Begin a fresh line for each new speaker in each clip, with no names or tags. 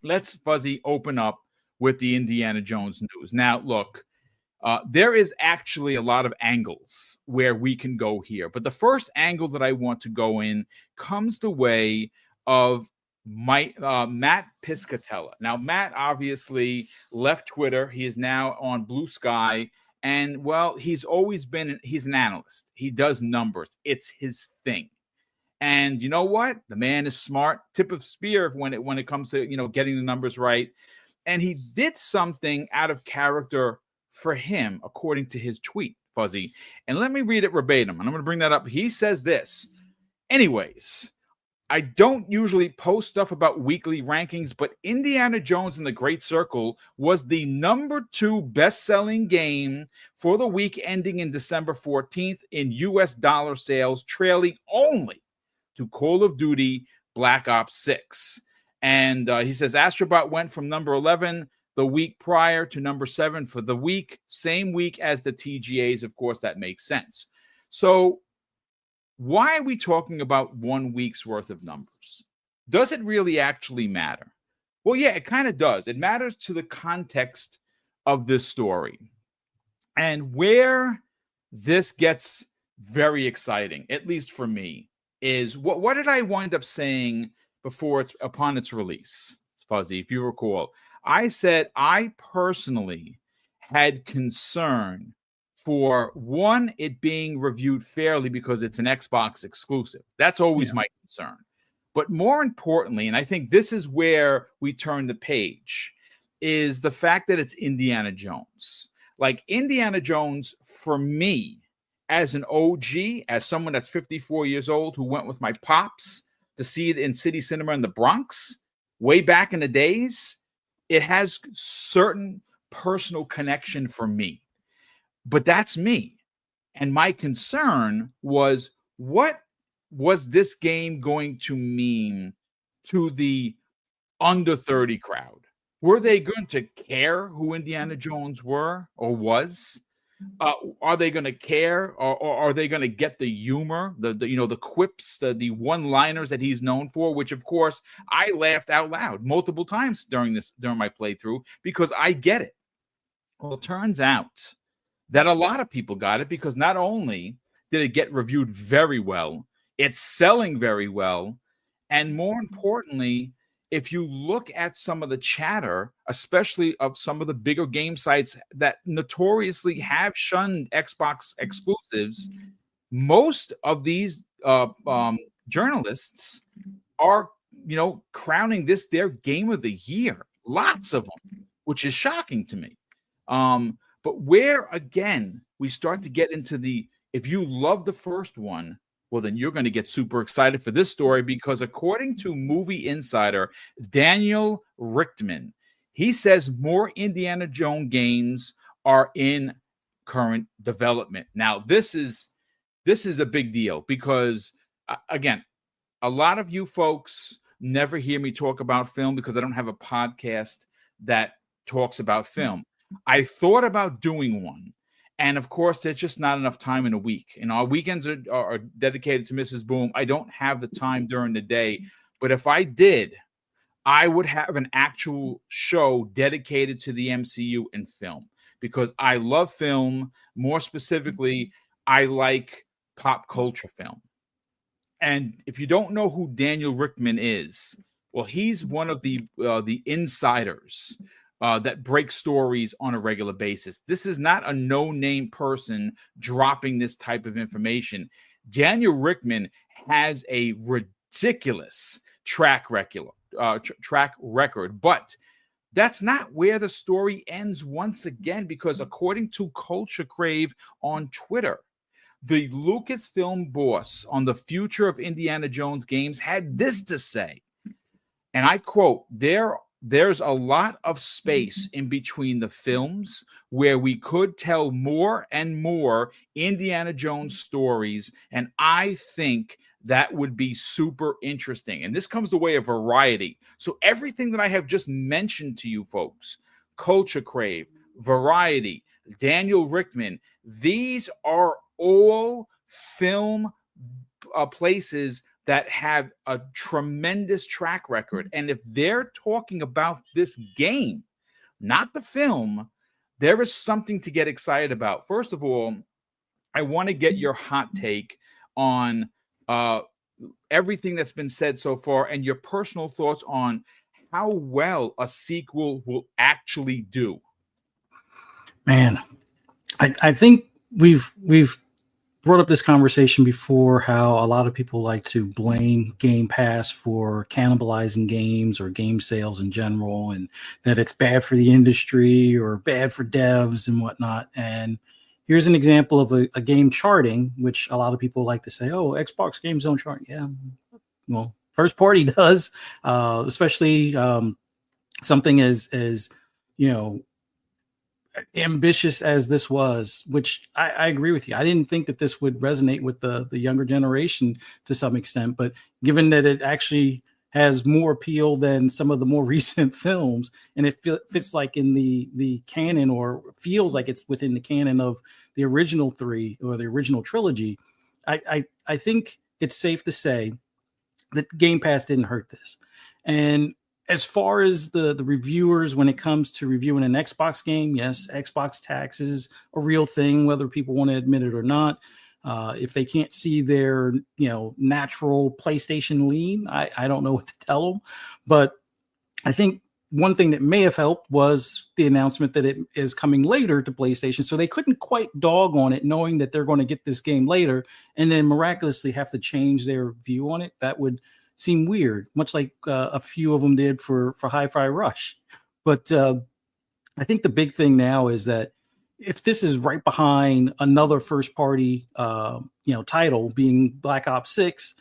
let's, Fuzzy, open up with the Indiana Jones news. Now, look, there is actually a lot of angles where we can go here. But the first angle that I want to go in comes the way of Matt Piscatella. Now, Matt obviously left Twitter. He is now on Blue Sky. And, well, he's an analyst. He does numbers. It's his thing. And you know what? The man is smart. Tip of spear when it comes to, getting the numbers right. And he did something out of character for him, according to his tweet, Fuzzy. And let me read it verbatim. And I'm going to bring that up. He says this. Anyways, I don't usually post stuff about weekly rankings, but Indiana Jones and the Great Circle was the number 2 best-selling game for the week ending in December 14th in U.S. dollar sales, trailing only to Call of Duty Black Ops 6. And he says Astrobot went from number 11 the week prior to number 7 for the same week as the TGAs. Of course, that makes sense. So why are we talking about 1 week's worth of numbers? Does it really actually matter? Well, yeah, it kind of does. It matters to the context of this story. And where this gets very exciting, at least for me, is what did I wind up saying upon its release, Fuzzy, if you recall? I said I personally had concern for, one, it being reviewed fairly because it's an Xbox exclusive. That's always my concern. But more importantly, and I think this is where we turn the page, is the fact that it's Indiana Jones. Like, Indiana Jones, for me, as an OG, as someone that's 54 years old who went with my pops to see it in City Cinema in the Bronx way back in the days, it has certain personal connection for me. But that's me. And my concern was, what was this game going to mean to the under 30 crowd? Were they going to care who Indiana Jones were or was? Are they going to care, or are they going to get the humor, the quips, the one-liners that he's known for? Which, of course, I laughed out loud multiple times during my playthrough because I get it. Well, it turns out that a lot of people got it because not only did it get reviewed very well, it's selling very well, and more importantly, if you look at some of the chatter, especially of some of the bigger game sites that notoriously have shunned Xbox exclusives, most of these journalists are, crowning this their game of the year. Lots of them, which is shocking to me. But where, again, we start to get into if you love the first one, well, then you're going to get super excited for this story because according to Movie Insider, Daniel Richtman, he says more Indiana Jones games are in current development. Now, this is a big deal because, again, a lot of you folks never hear me talk about film because I don't have a podcast that talks about film. I thought about doing one. And of course, there's just not enough time in a week. And our weekends are dedicated to Mrs. Boom. I don't have the time during the day. But if I did, I would have an actual show dedicated to the MCU and film because I love film. More specifically, I like pop culture film. And if you don't know who Daniel Richtman is, well, he's one of the insiders that break stories on a regular basis. This is not a no-name person dropping this type of information. Daniel Richtman has a ridiculous track record, but that's not where the story ends once again, because according to Culture Crave on Twitter, the Lucasfilm boss on the future of Indiana Jones games had this to say, and I quote, There's a lot of space in between the films where we could tell more and more Indiana Jones stories, and I think that would be super interesting. And this comes the way of Variety. So everything that I have just mentioned to you folks, Culture Crave, Variety, Daniel Richtman, these are all film places that have a tremendous track record. And if they're talking about this game, not the film, there is something to get excited about. First of all, I want to get your hot take on everything that's been said so far and your personal thoughts on how well a sequel will actually do.
Man, I think we've brought up this conversation before, how a lot of people like to blame Game Pass for cannibalizing games or game sales in general, and that it's bad for the industry or bad for devs and whatnot. And here's an example of a game charting, which a lot of people like to say, oh, Xbox games don't chart. Yeah, well, first party does, especially something as ambitious as this was, which I agree with you. I didn't think that this would resonate with the younger generation to some extent, but given that it actually has more appeal than some of the more recent films, and it fits like in the canon, or feels like it's within the canon of the original three or the original trilogy, I think it's safe to say that Game Pass didn't hurt this. And as far as the reviewers, when it comes to reviewing an Xbox game, yes, Xbox tax is a real thing, whether people want to admit it or not. If they can't see their natural PlayStation lean, I don't know what to tell them. But I think one thing that may have helped was the announcement that it is coming later to PlayStation, so they couldn't quite dog on it, knowing that they're going to get this game later, and then miraculously have to change their view on it. That would seem weird, much like a few of them did for Hi-Fi Rush. But I think the big thing now is that if this is right behind another first-party title, being Black Ops 6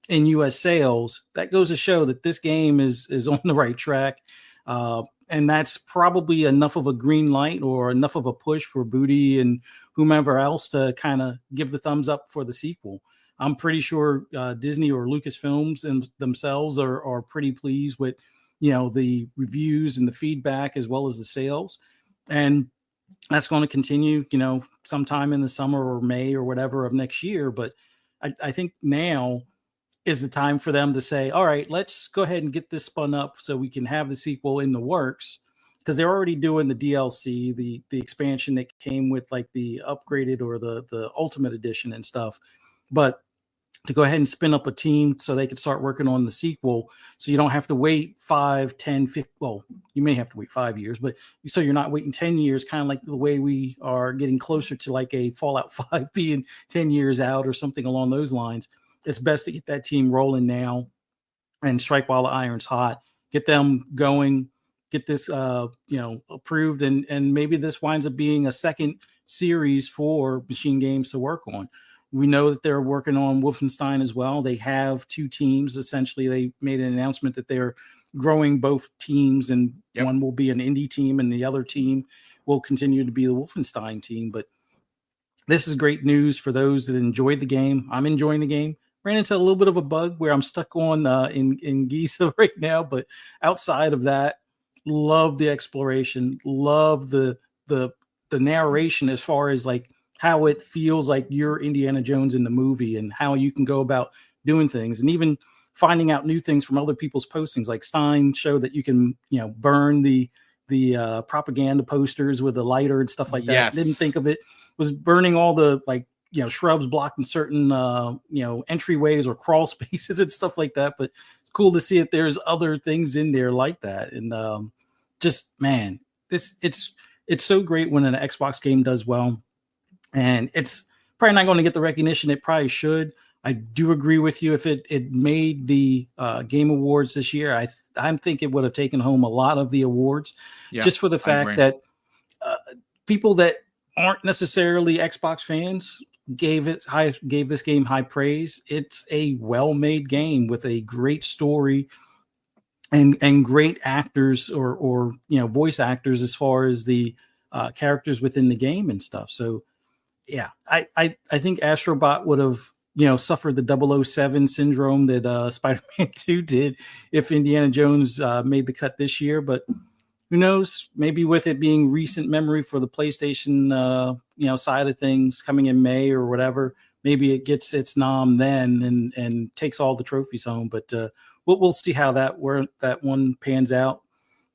in U.S. sales, that goes to show that this game is on the right track. And that's probably enough of a green light or enough of a push for Booty and whomever else to kind of give the thumbs up for the sequel. I'm pretty sure Disney or Lucasfilms themselves are pretty pleased with, the reviews and the feedback as well as the sales. And that's going to continue, sometime in the summer or May or whatever of next year. But I think now is the time for them to say, all right, let's go ahead and get this spun up so we can have the sequel in the works, because they're already doing the DLC, the expansion that came with like the upgraded or the Ultimate Edition and stuff. But to go ahead and spin up a team so they can start working on the sequel, so you don't have to wait 5, 10, 50, well, you may have to wait 5 years, but so you're not waiting 10 years, kind of like the way we are getting closer to like a Fallout 5 being 10 years out or something along those lines. It's best to get that team rolling now and strike while the iron's hot, get them going, get this approved, and maybe this winds up being a second series for Machine Games to work on. We know that they're working on Wolfenstein as well. They have 2 teams. Essentially, they made an announcement that they're growing both teams, and one will be an indie team and the other team will continue to be the Wolfenstein team. But this is great news for those that enjoyed the game. I'm enjoying the game. Ran into a little bit of a bug where I'm stuck on in Giza right now, but outside of that, love the exploration, love the narration as far as like how it feels like you're Indiana Jones in the movie and how you can go about doing things, and even finding out new things from other people's postings. Like Stein showed that you can, burn the propaganda posters with a lighter and stuff like that.
Yes.
Didn't think of it. Was burning all the shrubs blocking certain entryways or crawl spaces and stuff like that. But it's cool to see that there's other things in there like that. And just, man, it's so great when an Xbox game does well. And it's probably not going to get the recognition it probably should. I do agree with you. If it made the Game Awards this year, I think it would have taken home a lot of the awards, just for the fact that people that aren't necessarily Xbox fans gave this game high praise. It's a well-made game with a great story and great actors or voice actors as far as the characters within the game and stuff. So yeah, I think Astrobot would have suffered the 007 syndrome that Spider-Man 2 did if Indiana Jones made the cut this year. But who knows? Maybe with it being recent memory for the PlayStation side of things coming in May or whatever, maybe it gets its nom then and takes all the trophies home. But we'll see how that one pans out.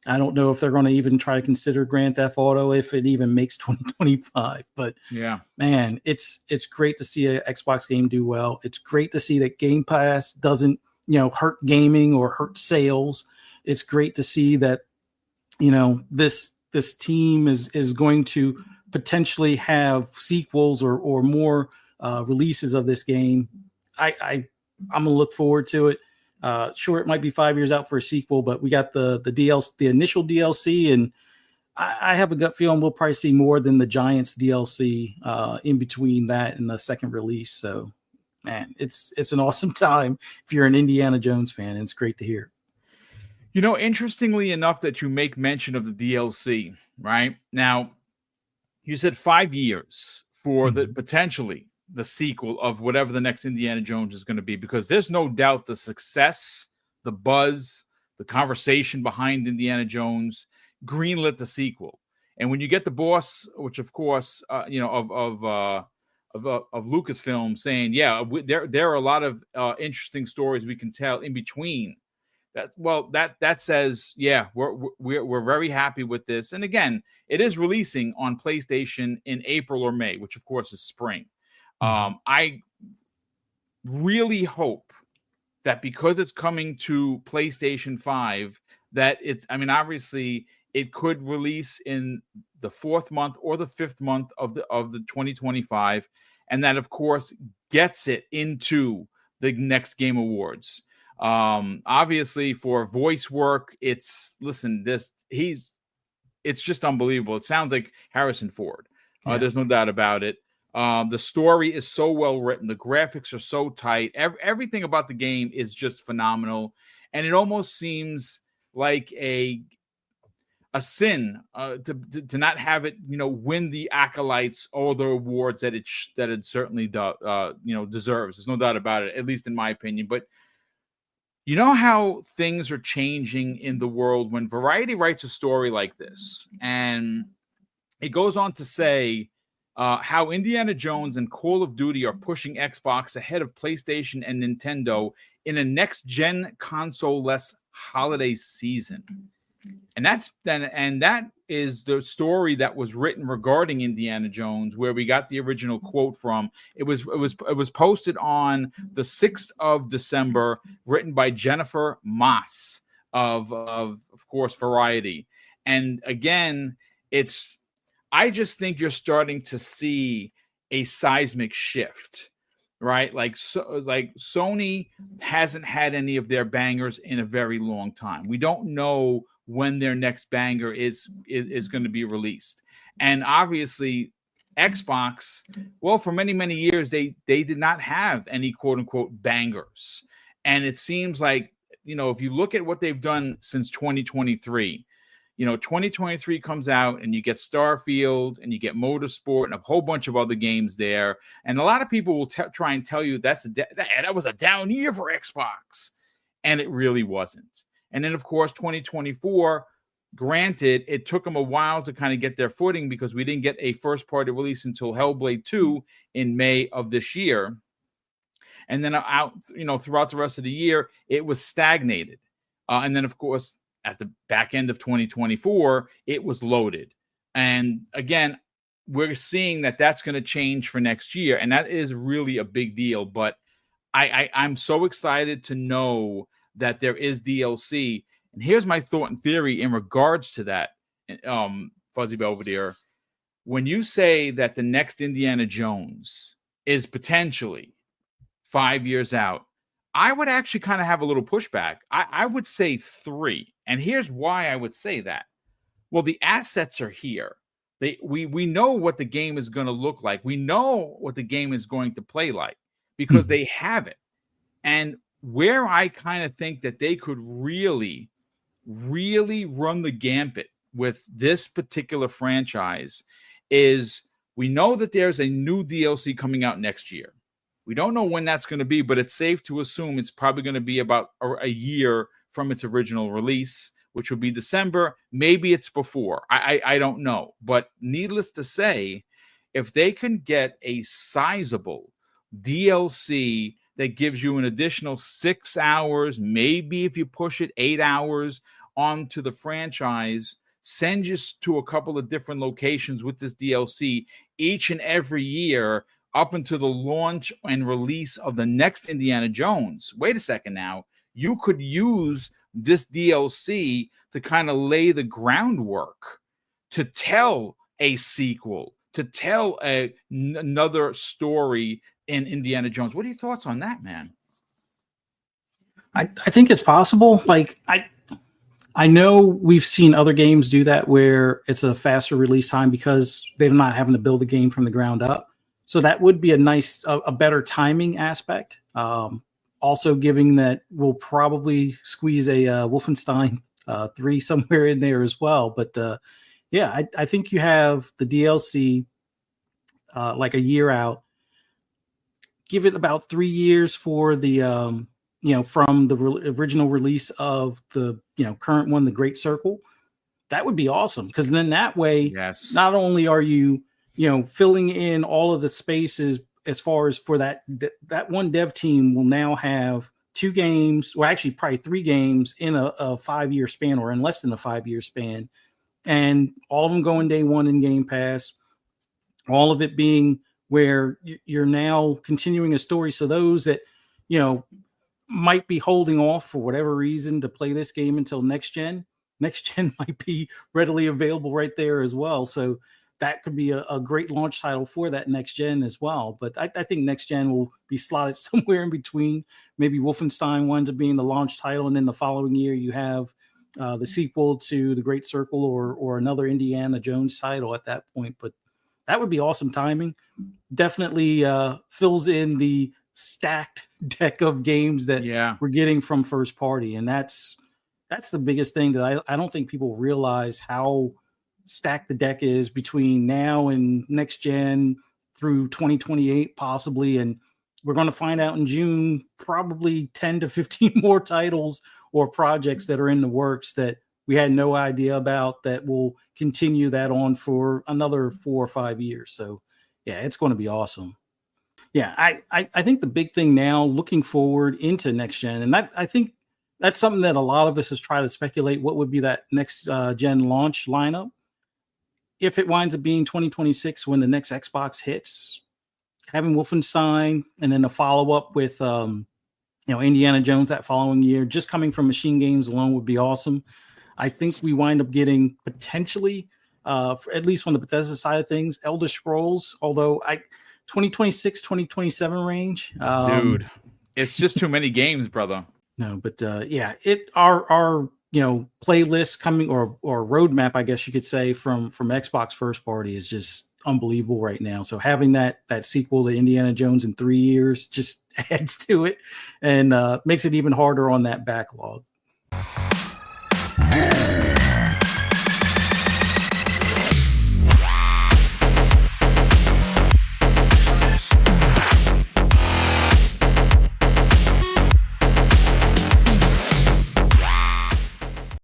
I don't know if they're going to even try to consider Grand Theft Auto if it even makes 2025. But
yeah,
man, it's great to see an Xbox game do well. It's great to see that Game Pass doesn't hurt gaming or hurt sales. It's great to see that this team is going to potentially have sequels or more releases of this game. I'm gonna look forward to it. Sure, it might be 5 years out for a sequel, but we got the DLC, the initial DLC, and I have a gut feeling we'll probably see more than the Giants DLC in between that and the second release. So, man, it's an awesome time if you're an Indiana Jones fan, and it's great to hear.
Interestingly enough that you make mention of the DLC, right? Now, you said 5 years for the potentially the sequel of whatever the next Indiana Jones is going to be, because there's no doubt the success, the buzz, the conversation behind Indiana Jones greenlit the sequel. And when you get the boss, which of course, of Lucasfilm saying, yeah, there are a lot of interesting stories we can tell in between. That says, yeah, we're very happy with this. And again, it is releasing on PlayStation in April or May, which of course is spring. I really hope that because it's coming to PlayStation 5, that obviously it could release in the 4th month or the 5th month of the 2025, and that of course gets it into the next Game Awards. Obviously for voice work, it's just unbelievable. It sounds like Harrison Ford. There's no doubt about it. The story is so well written. The graphics are so tight. Everything about the game is just phenomenal. And it almost seems like a sin to not have it, win the accolades or the awards that it certainly deserves. There's no doubt about it, at least in my opinion. But you know how things are changing in the world when Variety writes a story like this, and it goes on to say how Indiana Jones and Call of Duty are pushing Xbox ahead of PlayStation and Nintendo in a next-gen console-less holiday season. And that is the story that was written regarding Indiana Jones, where we got the original quote from. It was posted on the 6th of December, written by Jennifer Moss of course Variety. And again, I just think you're starting to see a seismic shift, right? Like Sony hasn't had any of their bangers in a very long time. We don't know when their next banger is going to be released. And obviously Xbox, well, for many, many years, they did not have any quote unquote bangers. And it seems like, if you look at what they've done since 2023, 2023 comes out and you get Starfield and you get Motorsport and a whole bunch of other games there. And a lot of people will try and tell you that was a down year for Xbox. And it really wasn't. And then, of course, 2024, granted, it took them a while to kind of get their footing because we didn't get a first-party release until Hellblade 2 in May of this year. And then throughout the rest of the year, it was stagnated. And then, of course, at the back end of 2024, it was loaded. And again, we're seeing that that's going to change for next year. And that is really a big deal. But I'm so excited to know that there is DLC. And here's my thought and theory in regards to that, Fuzzy Belvedere. When you say that the next Indiana Jones is potentially 5 years out, I would actually kind of have a little pushback. I would say 3. And here's why I would say that. Well, the assets are here. We know what the game is going to look like. We know what the game is going to play like because they have it. And where I kind of think that they could really, really run the gambit with this particular franchise is we know that there's a new DLC coming out next year. We don't know when that's going to be, but it's safe to assume it's probably going to be about a year from its original release, which would be December. Maybe it's before. I don't know. But needless to say, if they can get a sizable DLC that gives you an additional 6 hours, maybe if you push it 8 hours onto the franchise, send you to a couple of different locations with this DLC each and every year up until the launch and release of the next Indiana Jones. Wait a second now. You could use this DLC to kind of lay the groundwork to tell a sequel, to tell another story in Indiana Jones. What are your thoughts on that, man?
I think it's possible. Like I know we've seen other games do that where it's a faster release time because they're not having to build the game from the ground up. So that would be a better timing aspect. Also, giving that we'll probably squeeze a Wolfenstein 3 somewhere in there as well. But yeah, I think you have the DLC like a year out. Give it about 3 years for the from the original release of the current one, the Great Circle. That would be awesome, because then that way, not only are you filling in all of the spaces as far as for that one dev team will now have 2 games, well, actually probably 3 games in a 5-year span, or in less than a 5-year span, and all of them going day one in Game Pass, all of it being where you're now continuing a story. So those that might be holding off for whatever reason to play this game until next gen might be readily available right there as well. So that could be a great launch title for that next gen as well. But I think next gen will be slotted somewhere in between. Maybe Wolfenstein winds up being the launch title, and then the following year you have the sequel to the Great Circle or another Indiana Jones title at that point. But that would be awesome timing. Definitely fills in the stacked deck of games that we're getting from first party. And that's the biggest thing that I don't think people realize, how stacked the deck is between now and next gen through 2028 possibly. And we're going to find out in June probably 10 to 15 more titles or projects that are in the works that we had no idea about, that will continue that on for another 4 or 5 years. So yeah, it's going to be awesome. Yeah, I think the big thing now, looking forward into next gen, and I think that's something that a lot of us has tried to speculate, what would be that next gen launch lineup. If it winds up being 2026 when the next Xbox hits, having Wolfenstein and then a follow-up with Indiana Jones that following year, just coming from Machine Games alone would be awesome. I think we wind up getting potentially, at least on the Bethesda side of things, Elder Scrolls, although 2026, 2027 range.
Dude, it's just too many games, brother.
No, but our playlist coming, or roadmap, I guess you could say, from Xbox first party is just unbelievable right now. So having that sequel to Indiana Jones in 3 years just adds to it and makes it even harder on that backlog.